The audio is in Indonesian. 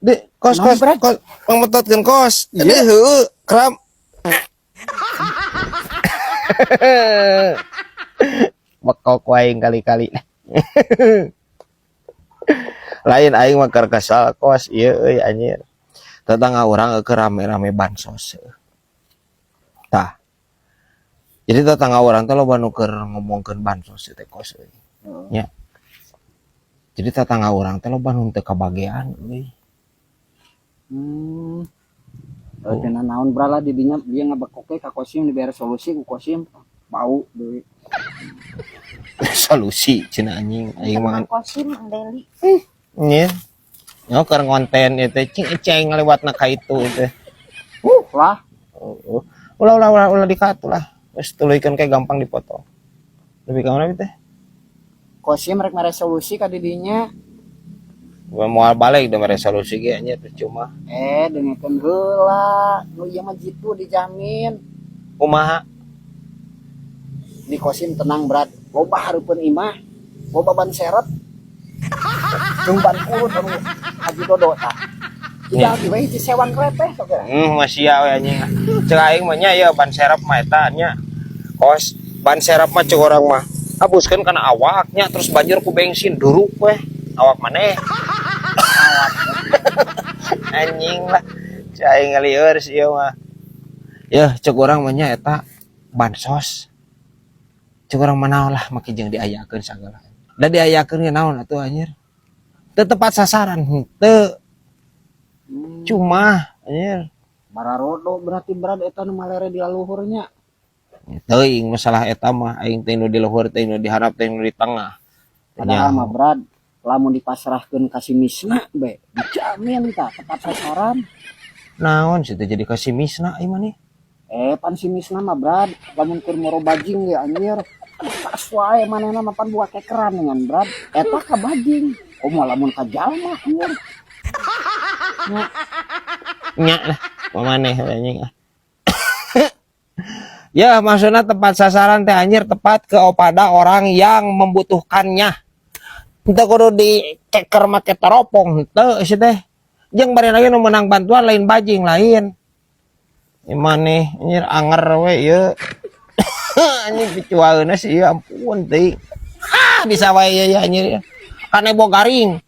Di kos pangmetotkeun kos. Di heueuh kram. Bekok wae kali-kali. Lain aing mah keur kesal kos ieu euy anjir. Tetangga urang keur rame-rame bansos. Tah. Jadi tetangga urang teh loba nu keur ngomongkeun bansos teh kos euy. Nya. Jadi tetangga urang teh loba nu teu kabagean euy. Cenah naon brala di dinya dia ngabekok ka kosim dibere solusi ku kosim bau deui. Solusi cenah anjing aing mah kosim Deli. nya. Nyo keur konten ieu teh cing ngalewatna ka itu teh. Lah, Ulah dikatu lah. Geus tuluykeun kayak gampang dipoto. Lebih ka mana teh? kosim rek mere solusi ka di dinya. Moal balik udah resolusi ge nya percuma. Dengekeun heula, nu ieu mah jitu dijamin. Kumaha? Di kosim tenang berat, loba hareupeun imah, loba ban seret. Jeung ban kurut anu haji dodo tah. Tidak di we sewan krepeh sok ya. Masih ya we anjing. Ceuk aing mah nya ya ban serep mah eta nya. Kos ban serep mah ceuk urang mah. Hapuskeun kana awaknya terus banjur ku bensin duruk we. Awak maneh. Anjing lah. Ceuk aing ngalieur si ieu mah. Yeuh ceuk urang mah nya eta bansos. Ceuk urang mah naon lah make jeung diayakeun sagala. Da diayakeun ge naon atuh anjir? Teu tepat sasaran henteu. Cuma anjir Bararodo berarti berat eta nu malere di laluhurnya. teuing masalah eta mah aing teh nu di luhur teh nu diharap teh nu di tengah. Padahal mah berat lamun dipasrahkeun ka si Misna be dijamin tah tepat sasaran. Naon sih teh jadi kasimisna ieu mah nih? Pan si Misna mah berat lamun keur moro bajing ge anjir. Pas wae manehna mah pan buat kekeran dengan berat. Eta ka bajing. Komo lamun ka jalma anjir. Nya lah pamaneh anjing ah. Ya maksudnya tepat sasaran teh anjir tepat kepada orang yang membutuhkannya. Henteu kudu dikeker make teropong henteu sih teh. Jeung bari lagi nu menang bantuan lain bajing lain. Maneh anjir anger we ieu. Anjing picuaeuna sih ieu ampun teuing. Bisa wae ieu anjir. Kanebo garing.